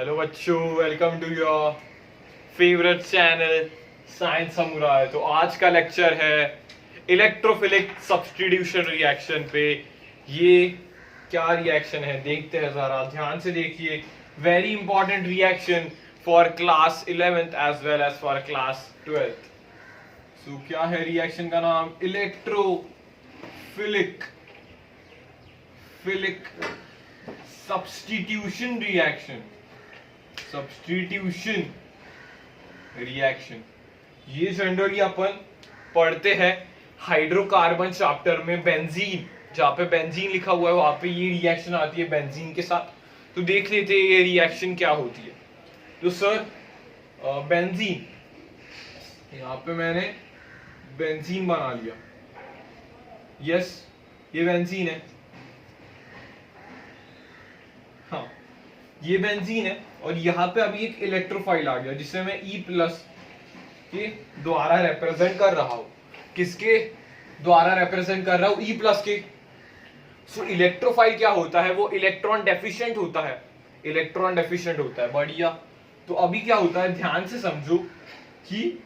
Hello बच्चों, welcome to your favourite channel science samurai. तो आज का लेक्चर है इलेक्ट्रोफिलिक सब्स्टिट्यूशन रिएक्शन पे। ये क्या रिएक्शन है देखते हैं, जरा ध्यान से देखिए। Very important reaction for class 11th as well as for class 12th। So क्या है रिएक्शन का नाम? Electrophilic substitution reaction. Substitution reaction ये जनरली अपन पढ़ते हैं हाइड्रोकार्बन चैप्टर में। बेंजीन, जहां पे बेंजीन लिखा हुआ है वहां पे ये रिएक्शन आती है बेंजीन के साथ। तो देख लेते हैं ये रिएक्शन क्या होती है। तो सर बेंजीन, यहां पे मैंने बेंजीन बना लिया। यस, ये बेंजीन है। हाँ, ये बेंजीन है और यहाँ पे अभी एक इलेक्ट्रोफाइल आ गया जिसे मैं E प्लस के द्वारा रिप्रेजेंट कर रहा हूं। किसके द्वारा रिप्रेजेंट कर रहा हूं? E प्लस के। सो इलेक्ट्रोफाइल क्या होता है? वो इलेक्ट्रॉन डेफिशिएंट होता है। इलेक्ट्रॉन डेफिशिएंट होता है, बढ़िया। तो अभी क्या होता है, ध्यान से समझो कि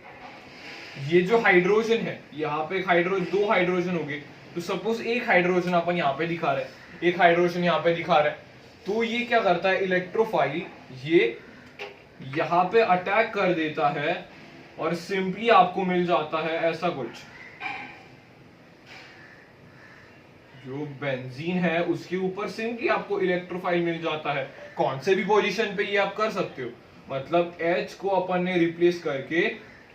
ये जो हाइड्रोजन है, यहाँ पे दो हाइड्रोजन हो गए। तो सपोज एक हाइड्रोजन अपन यहाँ पे दिखा रहे हैं, एक हाइड्रोजन यहाँ पे दिखा रहे हैं। तो ये क्या करता है, इलेक्ट्रोफाइल ये यहां पे अटैक कर देता है और सिंपली आपको मिल जाता है ऐसा कुछ। जो बेंजीन है उसके ऊपर सिंपली आपको इलेक्ट्रोफाइल मिल जाता है। कौन से भी पोजीशन पे ये आप कर सकते हो, मतलब H को अपन ने रिप्लेस करके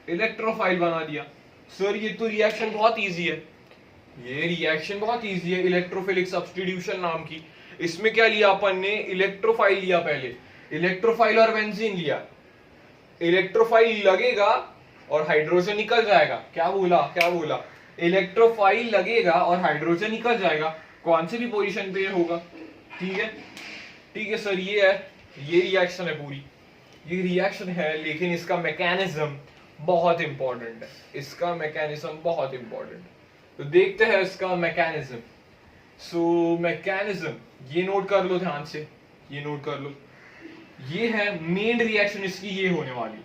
इलेक्ट्रोफाइल बना दिया। सर ये तो रिएक्शन बहुत इजी है। ये रिएक्शन बहुत इजी है, इलेक्ट्रोफिलिक सब्स्टिट्यूशन नाम की। इसमें क्या लिया अपन ने? इलेक्ट्रोफाइल लिया। पहले इलेक्ट्रोफाइल और बेंजीन लिया। इलेक्ट्रोफाइल लगेगा और हाइड्रोजन निकल जाएगा। क्या बोला? इलेक्ट्रोफाइल लगेगा और हाइड्रोजन निकल जाएगा। कौन से भी पोजीशन पे होगा। ठीक है सर, ये है, ये रिएक्शन है पूरी। ये रिएक्शन है, लेकिन इसका मैकेनिज्म बहुत इंपॉर्टेंट है। इसका मैकेनिज्म बहुत इंपॉर्टेंट है। तो देखते हैं इसका मैकेनिज्म। सो मैकेनिज्म ये नोट कर लो ध्यान से, ये नोट कर लो। ये है मेन रिएक्शन इसकी, ये होने वाली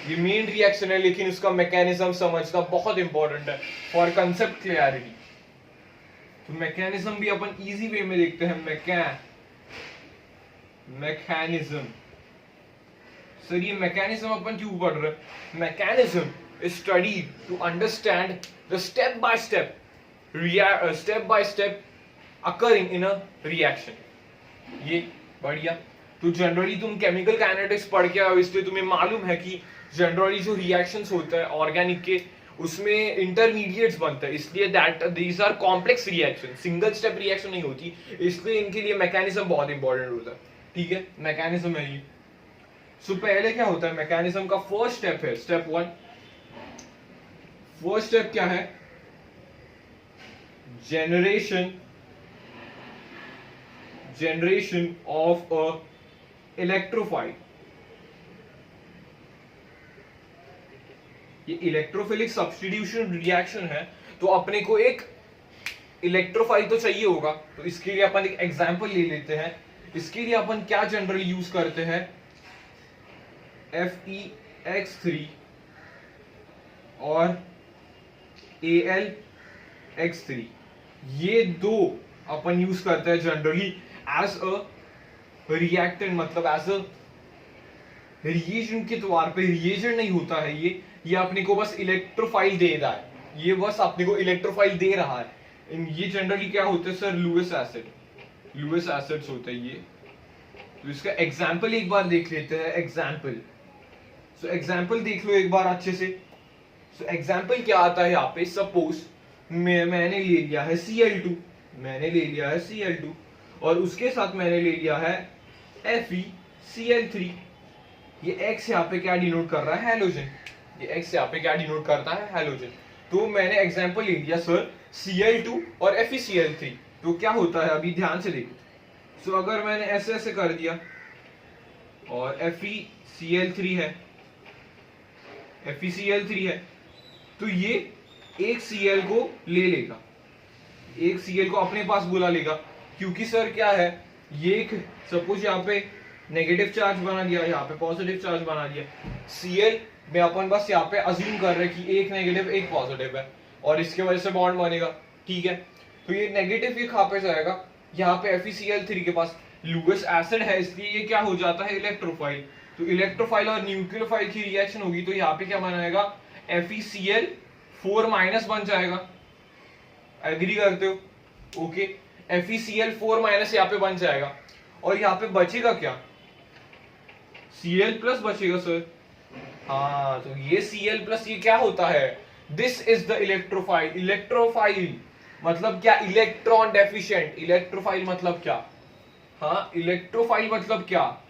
ये मेन रिएक्शन है, लेकिन उसका मैकेनिज्म समझना बहुत इंपॉर्टेंट है फॉर कंसेप्ट क्लियरिटी। तो मैकेनिज्म भी अपन इजी वे में देखते हैं। मैकेनिज्म। सर ये मैकेनिज्म अपन क्यों पढ़ रहे हैं? Mechanism is study to understand the step by step occurring in a reaction। ये बढ़िया। तो जनरली तुम केमिकल काइनेटिक्स पढ़ के आओ, इसलिए तुम्हें मालूम है कि जनरली जो रिएक्शंस होते हैं ऑर्गेनिक के, उसमें इंटरमीडिएट्स बनते हैं। इसलिए that these are complex reaction, single step reaction नहीं होती। इसलिए इनके लिए मैकेनिज्म बहुत इंपॉर्टेंट होता है। ठीक है, मैकेनिज्म है ये। सो पहले क्या होता है मैकेनिज्म का? फर्स्ट स्टेप है स्टेप 1। फर्स्ट स्टेप क्या है? generation of a electrophile। ये इलेक्ट्रोफिलिक सब्स्टिट्यूशन रिएक्शन है, तो अपने को एक इलेक्ट्रोफाइल तो चाहिए होगा। तो इसके लिए अपन एक एग्जांपल ले लेते हैं। इसके लिए अपन क्या जनरली यूज करते हैं? FeX3 और AlX3, ये दो अपन यूज करते हैं जनरली एज अ रिएक्टेंट, मतलब एज अ रिएजेंट के तौर पे। रिएजेंट नहीं होता है ये अपने को बस इलेक्ट्रोफाइल दे रहा है। ये बस अपने को इलेक्ट्रोफाइल दे रहा है। ये जनरली क्या होते हैं सर? लुईस एसिड्स होते हैं ये। तो इसका एग्जांपल एक बार देख लेते हैं। एग्जांपल देख लो एक बार अच्छे से। एग्जांपल क्या आता है यहाँ पे? सपोज मैंने ले लिया है Cl2, और उसके साथ मैंने ले लिया है FeCl3। ये X यहाँ पे क्या डिनोट कर रहा है? हैलोजन। ये X यहाँ पे क्या डिनोट करता है? हैलोजन। तो मैंने एग्जांपल ले लिया सर Cl2 और FeCl3। तो क्या होता है अभी ध्यान से देखो। सो अगर मैंने ऐसे कर दिया और FeCl3 है, तो ये एक Cl को ले लेगा, एक Cl को अपने पास बुला लेगा। क्योंकि सर क्या है, ये सपोज यहाँ पे नेगेटिव चार्ज बना दिया, यहाँ पे पॉजिटिव चार्ज बना दिया। Cl में अपन बस यहाँ पे अज्यूम कर रहे हैं कि एक नेगेटिव एक पॉजिटिव है और इसके वजह से बॉन्ड बनेगा, ठीक है। तो ये नेगेटिव ये कहाँ पे जाएगा, यहाँ पे FeCl3 के पास। लुईस एसिड है इसलिए ये क्या हो जाता है, इलेक्ट्रोफाइल। तो इलेक्ट्रोफाइल और न्यूक्लियोफाइल की रिएक्शन होगी तो यहाँ पे क्या बनाएगा, FeCl4- बन जाएगा। एग्री करते हो? ओके, FeCl4- यहाँ पे बन जाएगा और यहाँ पे बचेगा क्या, Cl+ बचेगा सर। हाँ, तो ये Cl+ ये क्या होता है, this is the electrophile. Electrophile मतलब क्या, इलेक्ट्रॉन डेफिशिएंट। इलेक्ट्रोफाइल मतलब क्या, हाँ इलेक्ट्रोफाइल मतलब क्या,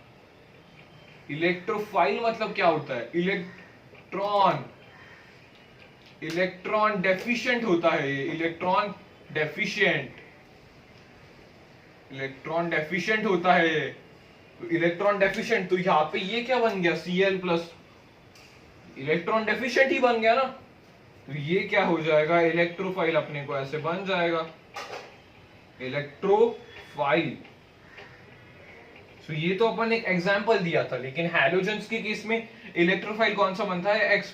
इलेक्ट्रोफाइल मतलब क्या होता है, इलेक्ट्रॉन डेफिशिएंट होता है ये, इलेक्ट्रॉन डेफिशिएंट होता है ये। तो इलेक्ट्रॉन डेफिशिएंट, तो यहाँ पे ये क्या बन गया, Cl+, इलेक्ट्रॉन डेफिशिएंट ही बन गया ना। तो ये क्या हो जाएगा, इलेक्ट्रोफाइल अपने को ऐसे बन जाएगा, इलेक्ट्रोफाइल। तो ये तो अपन एक एग्जांपल दिया था, लेकिन हैलोजेंस के केस में इलेक्ट्रोफाइल कौन सा बनता है, X+,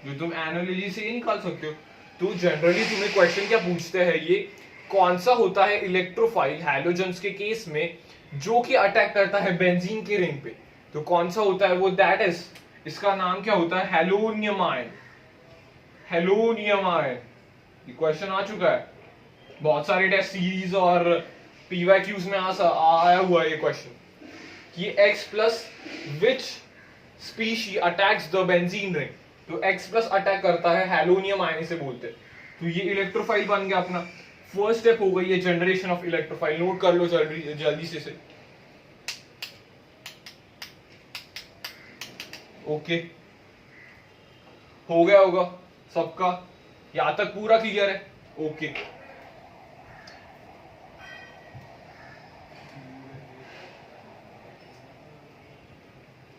जो तुम एनालॉजी से ही निकाल सकते हो। तो जनरली तुम्हें क्वेश्चन क्या पूछते हैं, ये कौन सा होता है इलेक्ट्रोफाइल हैलोजेंस के केस में जो कि अटैक करता है बेंजीन के रिंग पे, तो कौन सा होता है वो, दैट इज, इसका नाम क्या होता है, हेलोनियम आयन। हेलोनियम आयन, ये क्वेश्चन आ चुका है बहुत सारे टेस्ट सीरीज और पीवाईक्यूज में आया हुआ है ये क्वेश्चन कि X+ which species attacks the benzene ring. तो X+ अटैक करता है हेलोनियम आयन से बोलते हैं। तो ये इलेक्ट्रोफाइल बन गया अपना। फर्स्ट स्टेप हो गई ये जनरेशन ऑफ इलेक्ट्रोफाइल, नोट कर लो जल्दी से। ओके, हो गया होगा सबका, यहां तक पूरा क्लियर है, ओके।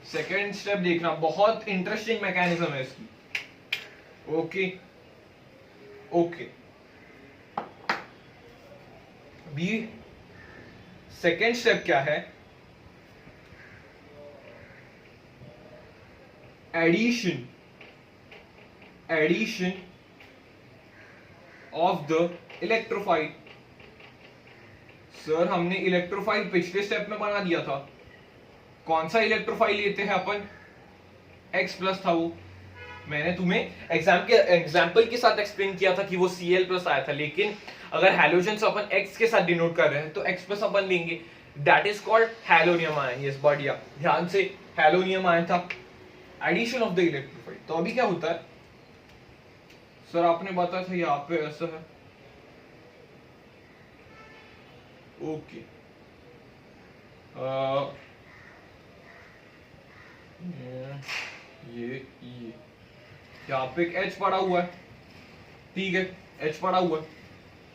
सेकेंड स्टेप देखना, बहुत इंटरेस्टिंग मैकेनिज्म है इसकी। Okay okay, B second step क्या है, addition of the electrophile. Sir हमने इलेक्ट्रोफाइल पिछले स्टेप में बना दिया था, कौन सा इलेक्ट्रोफाइल लेते हैं अपन, X+ था वो, मैंने तुम्हें एग्जाम्पल के साथ एक्सप्लेन किया था कि वो Cl+ आया था। लेकिन अगर हैलोजन से अपन X के साथ डिनोट कर रहे हैं तो X+ अपन लेंगे, that is called halonium ion. Yes, बढ़िया, ध्यान से, हैलोनियम आयन था, एडिशन ऑफ द इलेक्ट्रोफाइल। तो अभी क्या होता है सर, आपने बताया था यहाँ पे ऐसा है, ओके। ये यहाँ पे एक H पड़ा हुआ है, ठीक है, H पड़ा हुआ है,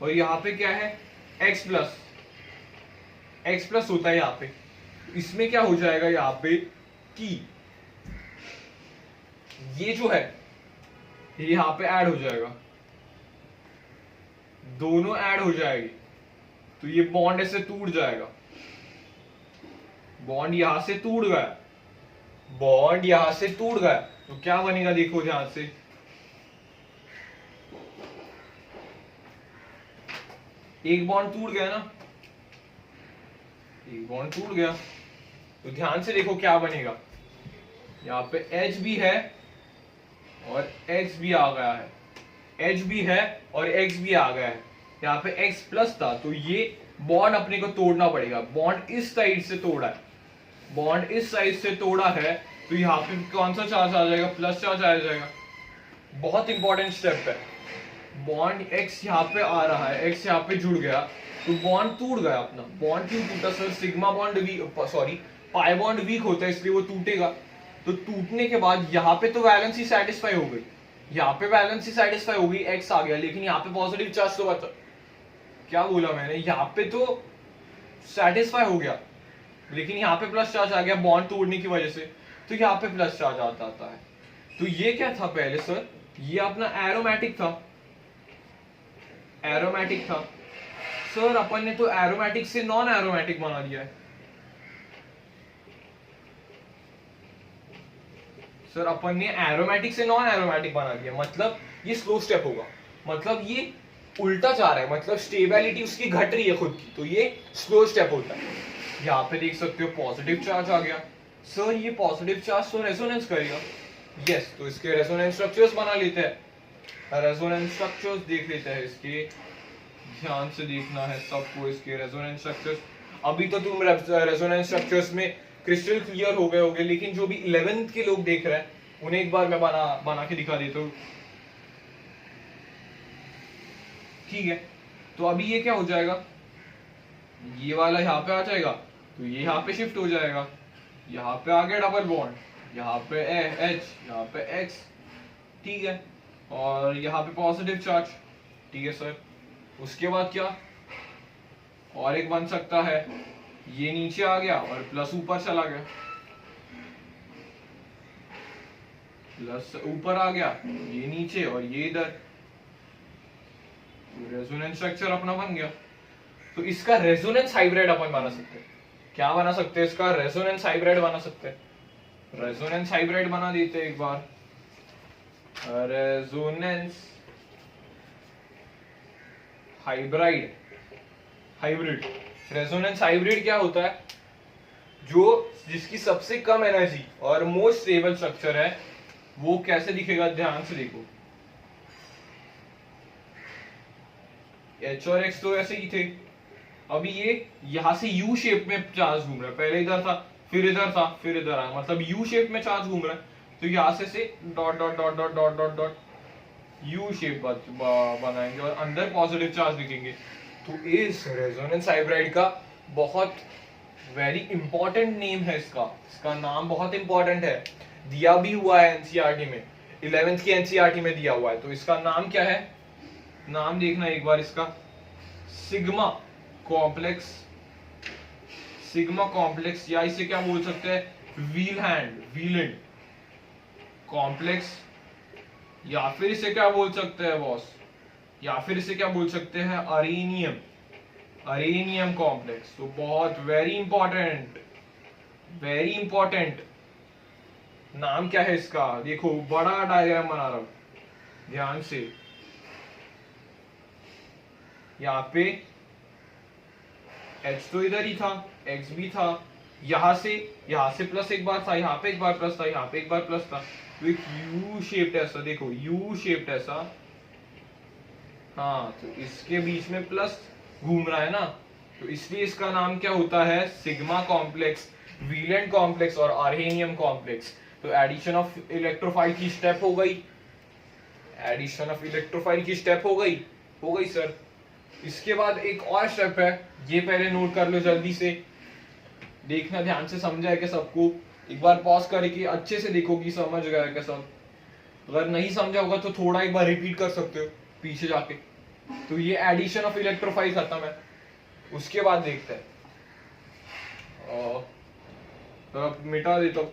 और यहाँ पे क्या है, X+ होता है यहाँ पे। इसमें क्या हो जाएगा यहाँ पे कि ये जो है ये यहाँ पे ऐड हो जाएगा, दोनों ऐड हो जाएगी, तो ये बॉन्ड ऐसे टूट जाएगा, बॉन्ड यहां से टूट गया, बॉन्ड यहां से टूट गया, तो क्या बनेगा, देखो ध्यान से, एक बॉन्ड टूट गया ना, एक बॉन्ड टूट गया, तो ध्यान से देखो क्या बनेगा, यहाँ पे H भी है और X भी आ गया है, H भी है और X भी आ गया है, यहाँ पे X+ था, तो ये बॉन्ड अपने को तोड़ना पड़ेगा। बॉन्ड इस साइड से तोड़ा है, बॉन्ड इस साइड से तोड़ा है, तो यहाँ पे कौन सा चार्ज आ जाएगा, प्लस चार्ज आ जाएगा। बहुत इंपॉर्टेंट स्टेप है, बॉन्ड X यहाँ पे आ रहा है, X यहाँ पे जुड़ गया, तो बॉन्ड टूट गया अपना। बॉन्ड क्यों टूटा sir, sigma bond pi bond weak होता है इसलिए वो टूटेगा। तो टूटने के बाद यहाँ पे तो वैलेंसी सेटिस्फाई हो गई, यहाँ पे वैलेंसी सेटिस्फाई हो गई, X आ गया, लेकिन यहाँ पे पॉजिटिव चार्ज तो बचा, क्या बोला मैंने, यहाँ पे तो सेटिस्फाई हो गया, लेकिन यहाँ पे प्लस चार्ज आ गया बॉन्ड तोड़ने की वजह से, तो यहाँ पे प्लस चार्ज आता है। तो ये क्या था पहले सर, ये अपना एरोमेटिक था, एरोमेटिक था सर, अपन ने तो एरोमेटिक से नॉन एरोमेटिक बना दिया है। सर अपन ने एरोमेटिक से नॉन एरोमेटिक बना दिया, मतलब ये स्लो स्टेप होगा, मतलब ये उल्टा जा रहा है, मतलब स्टेबिलिटी उसकी घट रही है खुद की, तो ये स्लो स्टेप होता है। यहाँ पे देख सकते हो पॉजिटिव चार्ज आ गया। सर ये पॉजिटिव चार्ज तो रेजोनेंस करेगा। यस, तो इसके रेजोनेंस स्ट्रक्चर्स बना लेते हैं। रेजोनेंस स्ट्रक्चर्स देख लेते हैं इसके, ध्यान से देखना है सबको इसके रेजोनेंस स्ट्रक्चर्स। अभी तो तुम रेजोनेंस स्ट्रक्चर्स में क्रिस्टल क्लियर हो गए होंगे, लेकिन जो भी 11th के लोग देख रहे हैं उन्हें एक बार मैं बना के दिखा देता हूँ। ठीक है, तो अभी ये क्या हो जाएगा, ये वाला यहाँ पे आ जाएगा, तो ये यहाँ पे शिफ्ट हो जाएगा, यहाँ पे आ गया डबल बॉन्ड, यहाँ पे H, यहाँ पे X। ठीक है, और यहाँ पे पॉजिटिव चार्ज। ठीक है सर, उसके बाद क्या और एक बन सकता है, ये नीचे आ गया और प्लस ऊपर चला गया, प्लस ऊपर आ गया, ये नीचे और ये इधर, रेजोनेंस स्ट्रक्चर अपना बन गया। तो इसका रेजोनेंस हाइब्रिड अपन बना सकते हैं। क्या बना सकते हैं इसका, रेजोनेंस हाइब्रिड बना सकते हैं। रेजोनेंस हाइब्रिड बना देते हैं एक बार, resonance hybrid. Hybrid resonance hybrid क्या होता है, जो जिसकी सबसे कम एनर्जी और मोस्ट स्टेबल स्ट्रक्चर है, वो कैसे दिखेगा, ध्यान से देखो। H और X तो ऐसे ही थे, अभी ये यहां से U शेप में चार्ज घूम रहा है, पहले इधर था, फिर इधर था, फिर इधर आया, मतलब U शेप में चार्ज घूम रहा है। तो यहां से dot dot dot dot dot dot dot U shape बनाएंगे और अंदर पॉजिटिव चार्ज दिखेंगे। तो इस रेजोनेंस हाइब्रिड का बहुत वेरी इंपॉर्टेंट नेम है, इसका नाम बहुत इंपॉर्टेंट है, दिया भी हुआ है एनसीईआरटी में, 11th की एनसीईआरटी में दिया हुआ है। तो इसका नाम क्या है, नाम देखना एक बार इसका, सिग्मा कॉम्प्लेक्स। सिग्मा कॉम्प्लेक्स, या इसे क्या बोल सकते हैं, व्हील हैंड, व्हीलेंड कॉम्प्लेक्स, या फिर इसे क्या बोल सकते हैं बॉस, या फिर इसे क्या बोल सकते हैं, अरेनियम, अरेनियम कॉम्प्लेक्स। तो बहुत वेरी इंपॉर्टेंट नाम क्या है इसका, देखो बड़ा डायग्राम बना रहा हूं, ध्यान से। यहाँ पे H तो इधर ही था, X भी था, यहाँ से प्लस एक बार था, यहाँ पे एक बार प्लस था, यहाँ पे एक बार प्लस था, तो एक U शेप्ड ऐसा, देखो U शेप्ड ऐसा, हाँ, तो इसके बीच में प्लस घूम रहा है ना, तो इसलिए इसका नाम क्या होता है, सिग्मा कॉम्प्लेक्स, व्हीलेंड कॉम्प्लेक्स और अरेनियम कॉम्प्लेक्स। तो एडिशन ऑफ इलेक्ट्रोफाइल की स्टेप हो गई, एडिशन ऑफ इलेक्ट्रोफाइल की स्टेप हो गई सर। इसके बाद एक और स्टेप है, ये पहले नोट कर लो, जल्दी से देखना, ध्यान से समझा है कि सबको, एक बार पॉज करके अच्छे से देखो कि समझ गया है क्या सब। अगर नहीं समझा होगा तो थोड़ा एक बार रिपीट कर सकते हो पीछे जाके। तो ये एडिशन ऑफ इलेक्ट्रोफाइल खत्म है, उसके बाद देखते हैं, तो अब मिटा देता हूं।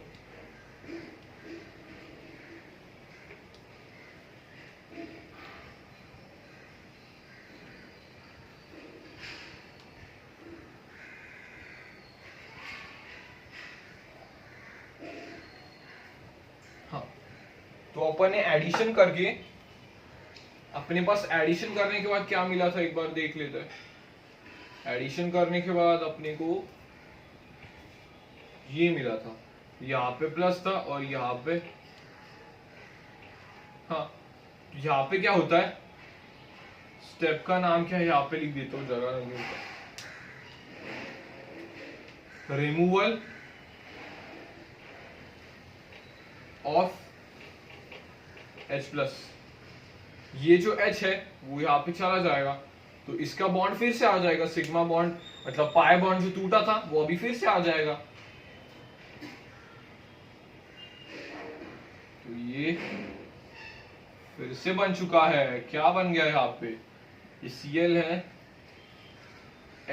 तो अपन ने एडिशन करके, अपने पास एडिशन करने के बाद क्या मिला था एक बार देख लेते हैं। एडिशन करने के बाद अपने को ये मिला था, यहाँ पे प्लस था और यहाँ पे, हाँ, यहाँ पे क्या होता है, स्टेप का नाम क्या है, यहाँ पे लिख देता हूँ, जगह नहीं होता, रिमूवल ऑफ H प्लस। ये जो H है वो यहाँ पे चला जाएगा, तो इसका बॉन्ड फिर से आ जाएगा, सिग्मा बॉन्ड, मतलब पाई बॉन्ड जो टूटा था वो अभी फिर से आ जाएगा। तो ये फिर से बन चुका है, क्या बन गया यहाँ पे, ये Cl है,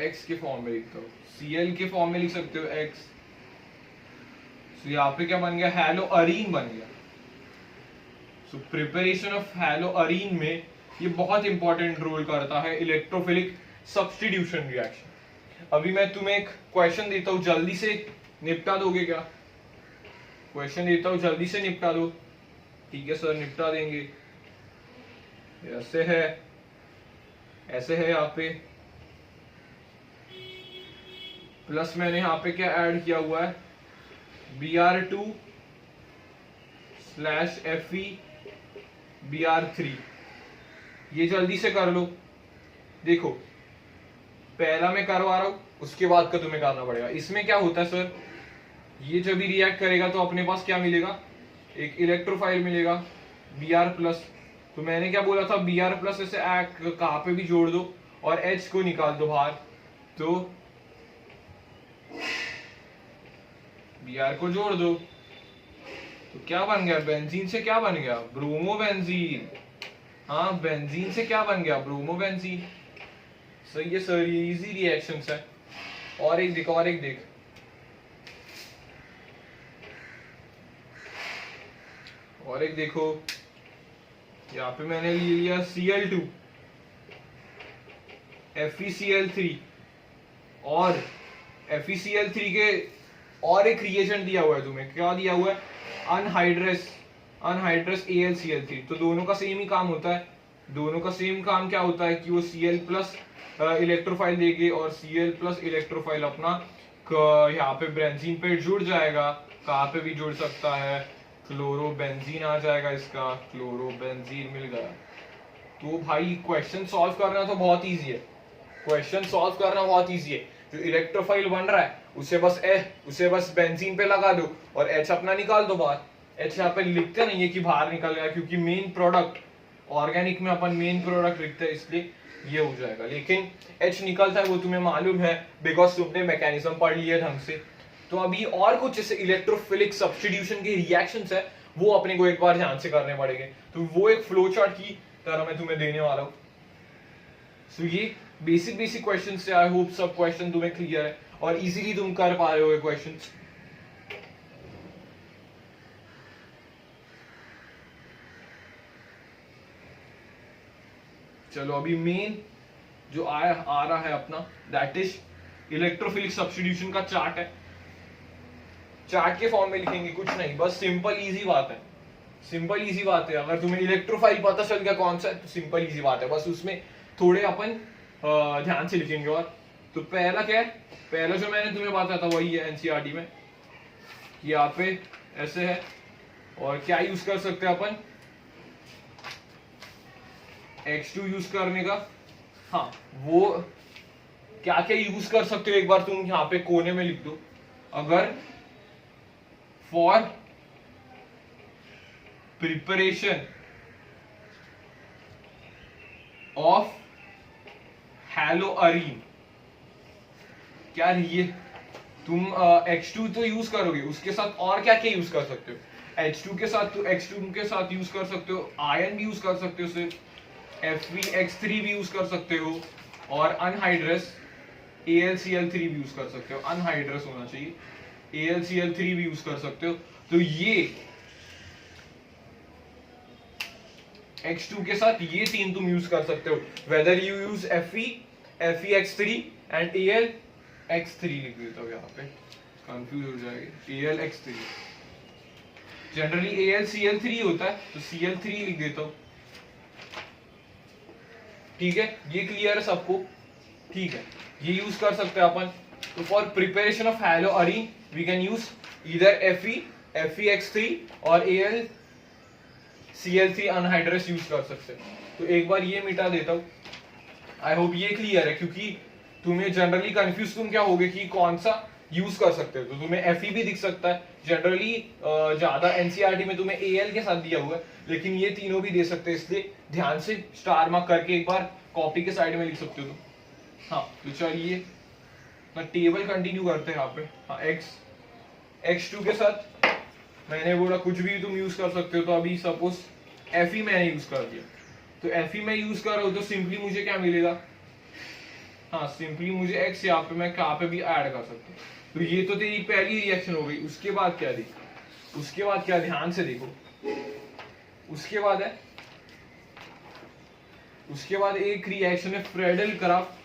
X के फॉर्म में लिखता हूँ, Cl के फॉर्म में लिख सकते हो X। तो यहाँ पे क्या बन गया, हैलो अरीन बन गया। So preparation of hello Areen में ये बहुत इंपॉर्टेंट रोल करता है, इलेक्ट्रोफिलिक सब्स्टिट्यूशन रिएक्शन। अभी मैं तुम्हें एक क्वेश्चन देता हूं, जल्दी से निपटा दोगे क्या, क्वेश्चन देता हूँ, जल्दी से निपटा दो। ठीक है सर, निपटा देंगे। ऐसे है, ऐसे है यहाँ पे, प्लस मैंने यहाँ पे क्या ऐड किया हुआ है, BR2 स्लैश FE BR3। ये जल्दी से कर लो। देखो पहला मैं करवा रहा हूं, उसके बाद का तुम्हें करना पड़ेगा। इसमें क्या होता है सर, ये जब भी रिएक्ट करेगा तो अपने पास क्या मिलेगा, एक इलेक्ट्रोफाइल मिलेगा Br+। तो मैंने क्या बोला था, Br+ इसे कहाँ पे भी जोड़ दो और H को निकाल दो बाहर। तो Br को जोड़ दो तो क्या बन गया, बेंजीन से क्या बन गया, ब्रोमोबेंजीन। हाँ, बेंजीन से क्या बन गया, ब्रोमोबेंजीन। सही है सर, ये इजी रिएक्शंस है। और एक देख, और एक देख, और एक देखो, यहाँ पे मैंने ले लिया Cl2 FeCl3 और FeCl3 के और एक रिएजेंट दिया हुआ है तुम्हें। क्या दिया हुआ है, अनहाइड्रस AlCl3। तो दोनों का सेम ही काम होता है। दोनों का सेम काम क्या होता है कि वो Cl+ इलेक्ट्रोफाइल देके और Cl+ इलेक्ट्रोफाइल अपना यहाँ पे बेंजीन पे जुड़ जाएगा। कहाँ पे भी जुड़ सकता है, क्लोरोबेंजीन आ जाएगा, इसका क्लोरोबेंजीन मिल गया। तो भाई क्वेश्चन सॉल्व करना तो बहुत इजी है, क्वेश्चन सॉल्व करना बहुत इजी है। जो इलेक्ट्रोफाइल बन रहा है उसे बस बेंजीन पे लगा दो और H अपना निकाल दो बाहर। H यहाँ पे लिखते नहीं है कि बाहर निकल गया, क्योंकि मेन प्रोडक्ट ऑर्गेनिक में अपन मेन प्रोडक्ट लिखते हैं, इसलिए ये हो जाएगा। लेकिन H निकलता है वो तुम्हें मालूम है, बिकॉज तुमने मैकेनिज्म पढ़ लिया ढंग से। तो अभी और कुछ जैसे इलेक्ट्रोफिलिक सब्स्टिट्यूशन के रिएक्शंस है, वो अपने को एक बार ध्यान से करने पड़ेंगे। तो वो एक फ्लो चार्ट की तरह मैं तुम्हें देने वाला हूँ। सो ये बेसिक क्वेश्चन से आई होप सब क्वेश्चन तुम्हें क्लियर है और इजीली तुम कर पा रहे हो क्वेश्चन। चलो अभी मेन जो आ रहा है अपना, दैट इज इलेक्ट्रोफिलिक सब्स्टिट्यूशन का चार्ट है। चार्ट के फॉर्म में लिखेंगे, कुछ नहीं, बस सिंपल इजी बात है, सिंपल इजी बात है। अगर तुम्हें इलेक्ट्रोफाइल पता चल गया कौन सा है तो सिंपल इजी बात है, बस उसमें थोड़े अपन ध्यान से लिखेंगे। और तो पहला क्या है, पहला जो मैंने तुम्हें बताया था वही है एनसीईआरटी में, यहाँ पे ऐसे है। और क्या यूज कर सकते हैं अपन, H2 यूज करने का। हाँ, वो क्या क्या यूज कर सकते हो एक बार तुम यहाँ पे कोने में लिख दो। अगर फॉर प्रिपरेशन ऑफ हैलोअरीन, क्या ये तुम H2 तो यूज करोगे, उसके साथ और क्या क्या यूज कर सकते हो। H2 के साथ तो H2 के साथ यूज कर सकते हो, आयन भी यूज कर सकते हो, सिर्फ FeX3 भी यूज कर सकते हो, और अनहाइड्रस AlCl3 भी यूज कर सकते हो। अनहाइड्रस होना चाहिए, AlCl3 भी यूज कर सकते हो। तो ये H2 के साथ ये तीन तुम यूज कर सकते हो, whether you use FeX3 and AlX3। लिख देता हूं, यहाँ पे कंफ्यूज हो जाएगी, AlX3। जनरली AlCl3 होता है तो Cl3 लिख देता हूं। ठीक है, ये क्लियर है सबको, ठीक है, ये यूज कर सकते हैं अपन। तो for preparation of haloarene we can use either FeX3 और AlCl3 अनहाइड्रस यूज कर सकते हैं। तो एक बार ये मिटा देता हूं, आई होप ये क्लियर है, क्योंकि तुम्हें जनरली कंफ्यूज तुम क्या होगे कि कौन सा यूज कर सकते हो। तो तुम्हें Fe भी दिख सकता है, जनरली ज्यादा एनसीईआरटी में तुम्हें Al के साथ दिया हुआ है, लेकिन ये तीनों भी दे सकते हैं, इसलिए ध्यान से स्टार मार्क करके एक बार कॉपी के साइड में लिख सकते हो तुम। हाँ, तो चलिए मैं टेबल कंटिन्यू करते हैं यहाँ पे। हाँ, X2 के साथ मैंने बोला कुछ भी तुम यूज कर सकते हो। तो अभी सपोज Fe मैंने यूज कर दिया, तो Fe मैं यूज कर रहा हूँ, तो सिंपली मुझे क्या मिलेगा, हाँ सिंपली मुझे X यहाँ पे मैं कहाँ पे भी ऐड कर सकता हूँ। तो ये तो तेरी पहली रिएक्शन हो गई। उसके बाद क्या देख, उसके बाद क्या, ध्यान से देखो, उसके बाद है, उसके बाद एक रिएक्शन है फ्रेडल-क्राफ्ट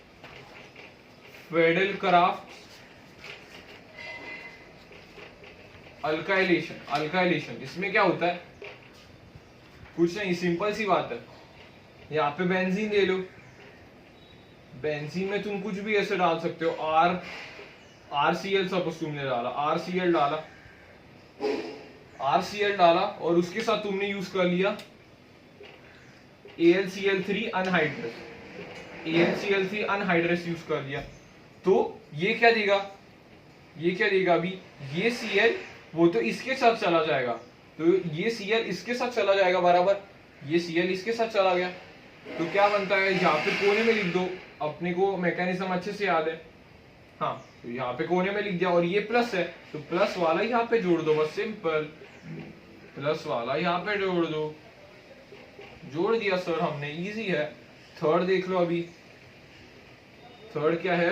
अल्काइलेशन इसमें क्या होता है, कुछ नहीं, सिंपल सी बात है। यहाँ पे बेंजीन ले लो, बेंजीन में तुम कुछ भी ऐसे डाल सकते हो, RCl सपोज तुमने डाला, RCl डाला और उसके साथ तुमने यूज कर लिया AlCl3 अनहाइड्रस यूज कर लिया, तो ये क्या देगा, अभी ये Cl वो तो इसके साथ चला जाएगा, तो ये Cl इसके साथ चला जाएगा बराबर, ये Cl इसके साथ चला गया, तो क्या बनता है, यहाँ पे कोने में लिख दो, अपने को मैकेनिज्म अच्छे से याद है, हाँ, तो यहाँ पे कोने में लिख दिया, और ये प्लस है तो प्लस वाला यहाँ पे जोड़ दो, बस सिंपल, प्लस वाला यहाँ पे जोड़ दो, जोड़ दिया सर हमने, इजी है। थर्ड देख लो अभी, थर्ड क्या है,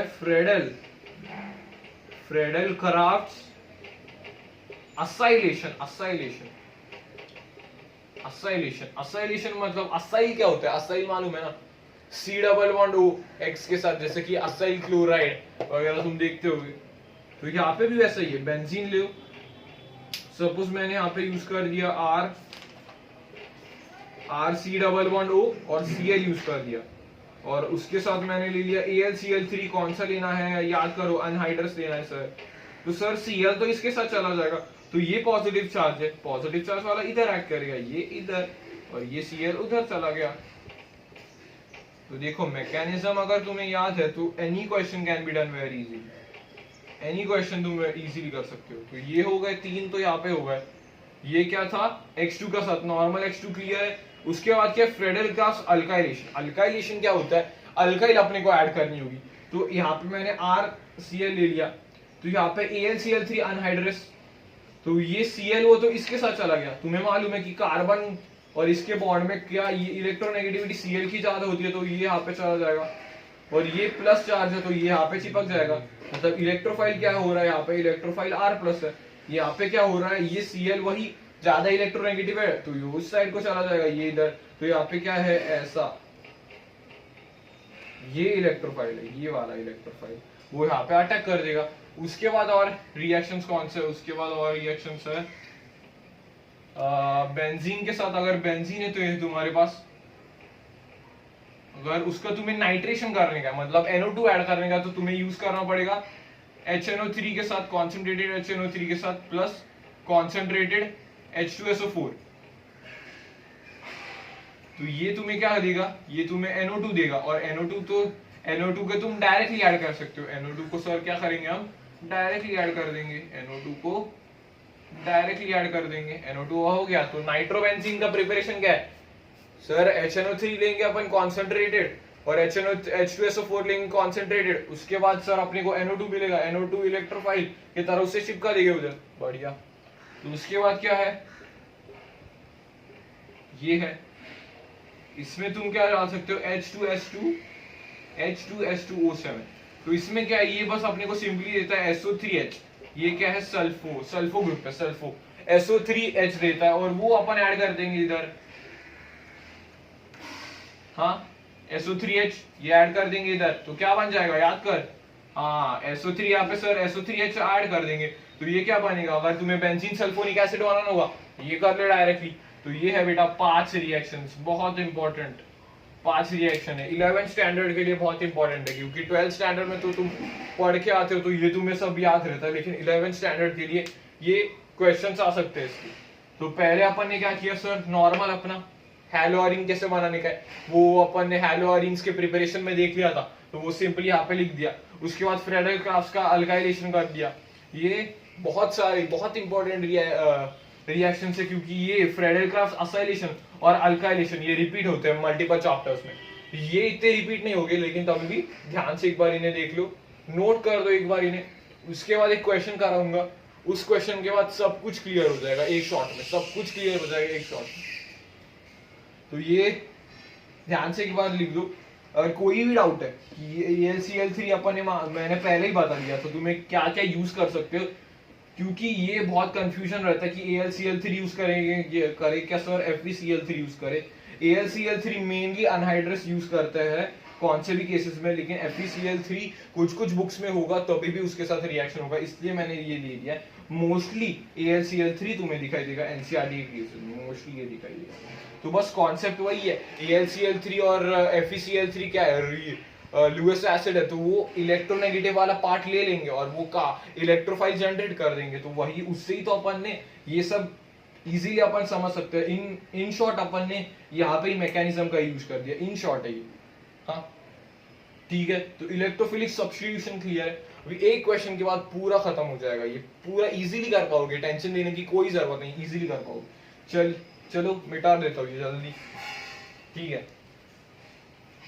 फ्रेडल क्राफ्ट्स असाइलेशन मतलब असाइल क्या होता है, असाइल मालूम है ना, C+O X के साथ, जैसे कि असाइल क्लोराइड वगैरह तुम देखते होगे, तो यहाँ पे भी वैसा ही है, बेंजीन लो, सपोज मैंने यहाँ पे यूज कर दिया RC+O और Cl यूज कर दिया, और उसके साथ मैंने ले लिया AlCl3, कौन सा लेना है याद करो, अनहाइड्रस लेना है सर, तो सर Cl तो इसके साथ चला जाएगा, तो ये पॉजिटिव चार्ज है, पॉजिटिव चार्ज वाला इधर एक्ट करेगा, ये इधर, और ये Cl उधर चला गया। तो देखो मैकेनिज्म अगर तुम्हें याद है तो any question can be done very easily, any question तुम इजीली कर सकते हो। तो ये हो गए तीन, तो यहाँ पे हो गए, ये क्या था, X2 का साथ नॉर्मल X2 क्लियर है। उसके बाद क्या, फ्रेडल क्राफ्ट्स अल्काइलेशन क्या होता है, अल्काइल अपने को ऐड करनी होगी, तो यहाँ पे मैंने RCl ले लिया, तो यहाँ पे AlCl3 अनहाइड्रस, तो ये Cl वो तो इसके साथ चला गया, तुम्हें मालूम है कि कार्बन और इसके बॉन्ड में क्या ये इलेक्ट्रोनेगेटिविटी Cl की ज्यादा होती है, तो ये यहाँ पे चला जाएगा, और ये प्लस चार्ज है तो ये यहाँ पे चिपक जाएगा, मतलब इलेक्ट्रोफाइल क्या हो रहा है, यहाँ पे इलेक्ट्रोफाइल R+ है, यहाँ पे क्या हो रहा है, ये Cl वही ज्यादा इलेक्ट्रोनेगेटिव है तो ये उस साइड को चला जाएगा, ये इधर, तो यहाँ पे क्या है ऐसा, ये इलेक्ट्रोफाइल है, ये वाला इलेक्ट्रोफाइल वो यहाँ पे अटैक कर देगा। उसके बाद और रिएक्शंस कौन से, उसके बाद और रिएक्शंस है बेंजीन के साथ, अगर बेंजीन है तो ये तुम्हारे पास, अगर उसका तुम्हें नाइट्रेशन करने का मतलब NO2 ऐड करने का, तो तुम्हें यूज करना पड़ेगा HNO3 के साथ, कॉन्सेंट्रेटेड HNO3 के साथ प्लस कॉन्सेंट्रेटेड H2SO4, तो ये तुम्हें क्या देगा, ये तुम्हें NO2 देगा, और NO2 के तुम डायरेक्टली ऐड कर सकते हो, NO2 को सर क्या करेंगे हम डायरेक्टली ऐड कर देंगे, NO2 को डायरेक्टली ऐड कर देंगे, NO2 हो गया। तो नाइट्रोबेंजीन का प्रिपरेशन क्या है सर, HNO3 लेंगे अपन कॉन्सेंट्रेटेड, और H2SO4 लेंगे कॉन्सेंट्रेटेड, उसके बाद सर अपने को NO2 मिलेगा, NO2 इलेक्ट्रोफाइल की तरफ से चिपका देंगे उधर, बढ़िया। तो उसके बाद क्या है, ये है, इसमें तुम क्या डाल सकते हो, H2S2O7, तो इसमें क्या है, ये बस अपने को सिंपली देता है SO3H, ये क्या है सल्फो ग्रुप है, SO3H देता है, और वो अपन ऐड कर देंगे इधर, हाँ SO3H ये ऐड कर देंगे इधर, तो क्या बन जाएगा याद कर, हाँ SO3, यहाँ पे सर SO3H ऐड कर देंगे, तो ये क्या बनेगा, अगर तुम्हें बेंजीन सल्फोनिक एसिड बनाना होगा ये कर ले डायरेक्टली, तो ये है बेटा 5 रिएक्शंस, बहुत इंपॉर्टेंट 5 रिएक्शन है, 11th स्टैंडर्ड के लिए बहुत इंपॉर्टेंट है, क्योंकि 12th स्टैंडर्ड में तो तुम पढ़ के आते हो तो ये तुम्हें सब याद रहता है, लेकिन 11th स्टैंडर्ड के लिए ये क्वेश्चंस आ सकते हैं इसके। तो पहले अपन ने क्या किया सर, नॉर्मल अपना हैलोअरीन कैसे बनाने का है वो अपन ने हैलोअरीन्स के प्रिपरेशन में देख लिया था, तो वो सिंपली यहाँ पे लिख दिया। उसके बाद फ्रेडल क्राफ्ट्स का अल्काइलेशन कर दिया, ये बहुत सारे बहुत इंपॉर्टेंट रिएक्शन है, क्योंकि ये फ्रेडल क्राफ्ट्स असाइलेशन और अल्काइलेशन ये रिपीट होते हैं मल्टीपल चैप्टर्स में, ये इतने रिपीट नहीं होंगे, लेकिन तब भी ध्यान से एक बार इन्हें देख लो, नोट कर दो एक बार इन्हें। उसके बाद एक क्वेश्चन कराऊंगा, उस क्वेश्चन के बाद सब कुछ क्लियर हो जाएगा एक शॉट में, सब कुछ क्लियर हो जाएगा एक शॉट में, तो ये ध्यान से एक बार लिख दो। अगर कोई भी डाउट है कि AlCl3 अपन ने मैंने पहले ही बता दिया, तो तुम्हें क्या क्या यूज कर सकते हो, क्योंकि ये बहुत कंफ्यूजन रहता है कि AlCl3 यूज करेंगे करे क्या सर, FeCl3 यूज करे। AlCl3 मेनली अनहाइड्रस यूज करते हैं कौन से भी केसेस में, लेकिन FeCl3 कुछ बुक्स में होगा तभी भी उसके साथ रिएक्शन होगा, इसलिए मैंने ये दे दिया है। मोस्टली AlCl3 तुम्हें दिखाई देगा एनसीईआरटी के केसेस में, मोस्टली ये दिखाई देगा। तो बस कॉन्सेप्ट वही है, AlCl3 और FeCl3 क्या है, लुइस एसिड है, तो वो इलेक्ट्रोनेगेटिव वाला पार्ट ले लेंगे और वो का इलेक्ट्रोफाइल जनरेट कर देंगे, तो वही उससे ही तो अपन ने ये सब इजीली अपन समझ सकते हैं। इन शॉर्ट अपन ने यहाँ पे ही मैकेनिज्म का यूज कर दिया, इन शॉर्ट है ये। हाँ ठीक है, तो इलेक्ट्रोफिलिक सब्स्टिट्यूशन क्लियर है। अभी एक क्वेश्चन के बाद पूरा खत्म हो जाएगा, ये पूरा इजीली कर पाओगे, टेंशन लेने की कोई जरूरत नहीं, इजीली कर पाओगे। चलो मिटा देता हूँ ये जल्दी, ठीक है,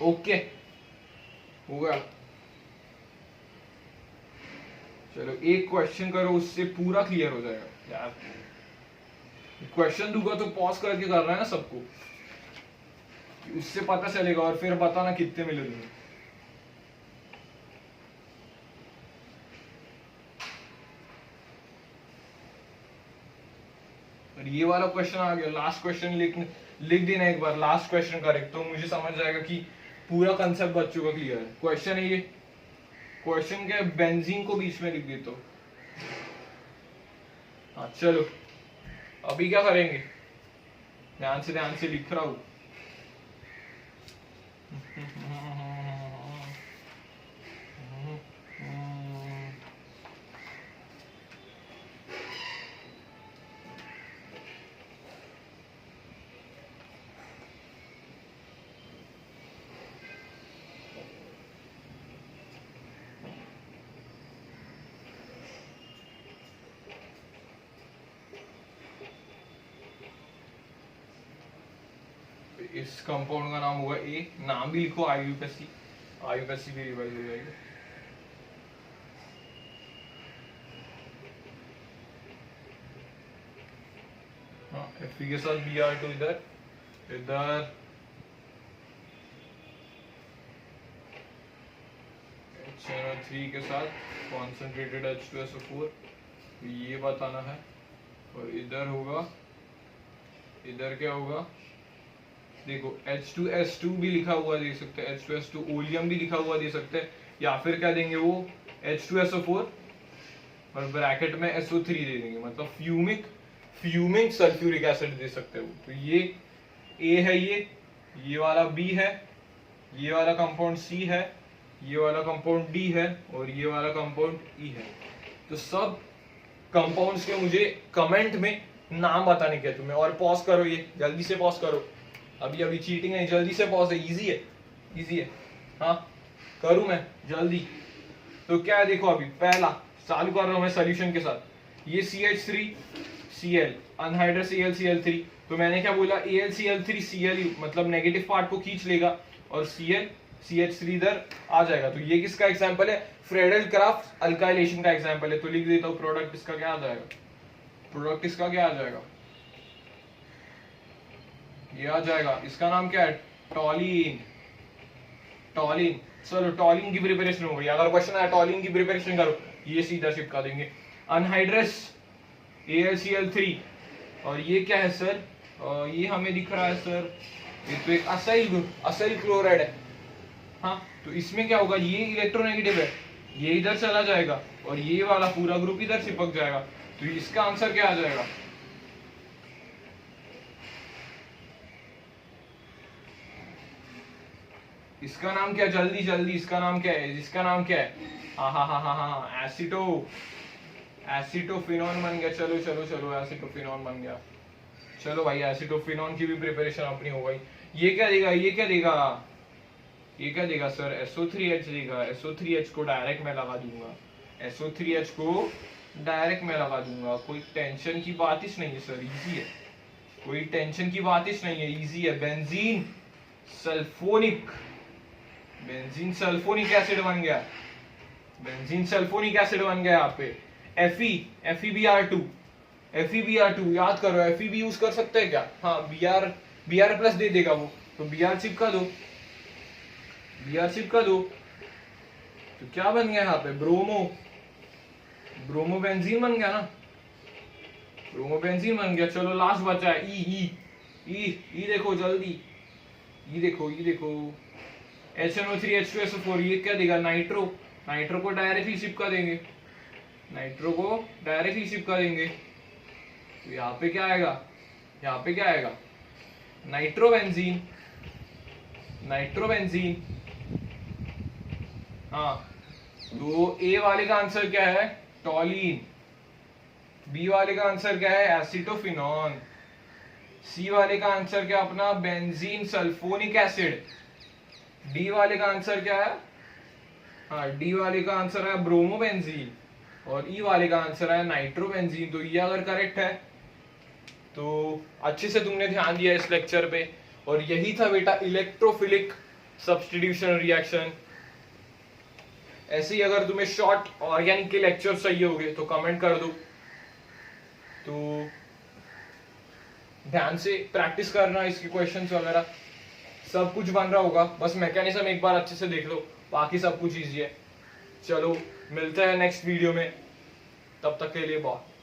ओके हो गया। चलो एक क्वेश्चन करो, उससे पूरा क्लियर हो जाएगा यार। क्वेश्चन दूंगा तो पॉज करके कर रहा है ना सबको, उससे पता चलेगा, और फिर बताना कितने मिले तुम्हें। और ये वाला क्वेश्चन आ गया, लास्ट क्वेश्चन लिख देना एक बार, लास्ट क्वेश्चन करेक्ट, तो मुझे समझ जाएगा कि पूरा कंसेप्ट बच्चों का क्लियर है। क्वेश्चन है ये, क्वेश्चन के बेंजीन को बीच में लिख देता हूं। हाँ चलो अभी क्या करेंगे, ध्यान से लिख रहा हूं। इस कंपाउंड का नाम होगा ए, नाम भी लिखो आईयूपीएसी, आईयूपीएसी भी रिवाइज हो जाएगी। हाँ एफी के साथ Br2 इधर HNO3 के साथ कॉन्सेंट्रेटेड H2SO4, ये बताना है। और इधर होगा, इधर क्या होगा, देखो H2S2 भी लिखा हुआ दे सकते हैं, H2S2 ओलियम भी लिखा हुआ दे सकते हैं, या फिर क्या देंगे वो H2SO4 और ब्रैकेट में SO3 दे देंगे, मतलब फ्यूमिक सल्फ्यूरिक एसिड दे सकते हो। तो ये A है, ये वाला B है, ये वाला कंपाउंड C है, ये वाला कंपाउंड D है, और ये वाला कंपाउंड E है। तो सब कंपाउंड्स के मुझे कमेंट में नाम बताने के तुम्हें, और पॉज करो, ये जल्दी से पॉज करो, अभी चीटिंग है, जल्दी से पॉज है, इजी है। हाँ करूं मैं जल्दी, तो क्या है देखो, अभी पहला चालू कर रहा हूं मैं सोल्यूशन के साथ। ये CH3Cl अनहाइड्रस AlCl3, तो मैंने क्या बोला, AlCl3Cl मतलब नेगेटिव पार्ट को खींच लेगा और CH3 इधर आ जाएगा। तो ये किसका एग्जांपल है, फ्रेडल क्राफ्ट अल्काइलेशन का एग्जांपल है। तो लिख देता हूं प्रोडक्ट इसका क्या आ जाएगा, प्रोडक्ट इसका क्या आ जाएगा, ये आ जाएगा, इसका नाम क्या है, टॉलिन। चलो टॉलिन की प्रिपरेशन हो गई। अगर क्वेश्चन आया टॉलिन की प्रिपरेशन करो, ये सीधा चिपका देंगे। अनहाइड्रस AlCl3, और ये क्या है सर, ये हमें दिख रहा है सर, ये तो एक असाइल क्लोराइड है। हाँ तो इसमें क्या होगा, ये इलेक्ट्रोनेगेटिव है, ये इधर चला जाएगा और ये वाला पूरा ग्रुप इधर चिपक जाएगा। तो इसका आंसर क्या आ जाएगा, इसका नाम क्या, जल्दी इसका नाम क्या है, इसका नाम क्या है, हाँ एसिटोफिनॉन बन गया। चलो एसिटोफिनॉन बन गया। चलो भाई एसिटोफिनॉन की भी प्रिपरेशन अपनी हो गई। ये क्या देगा सर, SO3H देगा। SO3H को डायरेक्ट मैं लगा दूंगा, SO3H को डायरेक्ट मैं लगा दूंगा। कोई टेंशन की बात ही नहीं है सर, इजी है, कोई टेंशन की बात ही नहीं है, इजी है। बेंजीन सल्फोनिक एसिड बन गया, यहाँ पे। FeBr2 याद करो, Fe भी यूज कर सकते हैं क्या, हाँ Br प्लस दे देगा वो, तो Br चिपका दो, तो क्या बन गया यहाँ पे, ब्रोमो बेंजीन बन गया ना, चलो लास्ट बचा है ई देखो जल्दी, ई देखो HNO3 H2SO4, ये क्या देगा, नाइट्रो को डायरेक्टली चिपका देंगे, नाइट्रो को डायरेक्टली चिपका देंगे, तो यहाँ पे क्या आएगा, यहाँ पे क्या आएगा, नाइट्रोबेंजीन, नाइट्रोबेंजीन। हाँ, तो ए वाले का आंसर क्या है, टॉलिन। बी वाले का आंसर क्या है, एसिटोफिनॉन। सी वाले का आंसर क्या अपना, बेंजीन सल्फोनिक एसिड। डी वाले का आंसर क्या है, हाँ डी वाले का आंसर है ब्रोमोबेंजीन। और ई वाले का आंसर है नाइट्रोबेंजीन। तो ये अगर करेक्ट है तो अच्छे से तुमने ध्यान दिया इस लेक्चर पे। और यही था बेटा इलेक्ट्रोफिलिक सब्स्टिट्यूशन रिएक्शन। ऐसे ही अगर तुम्हें शॉर्ट ऑर्गेनिक के लेक्चर चाहिए होंगे तो कमेंट कर दो। तो ध्यान से प्रैक्टिस करना, इसके क्वेश्चंस वगैरह सब कुछ बन रहा होगा, बस मैकेनिज्म एक बार अच्छे से देख लो, बाकी सब कुछ इजी है। चलो मिलते हैं नेक्स्ट वीडियो में, तब तक के लिए बाय।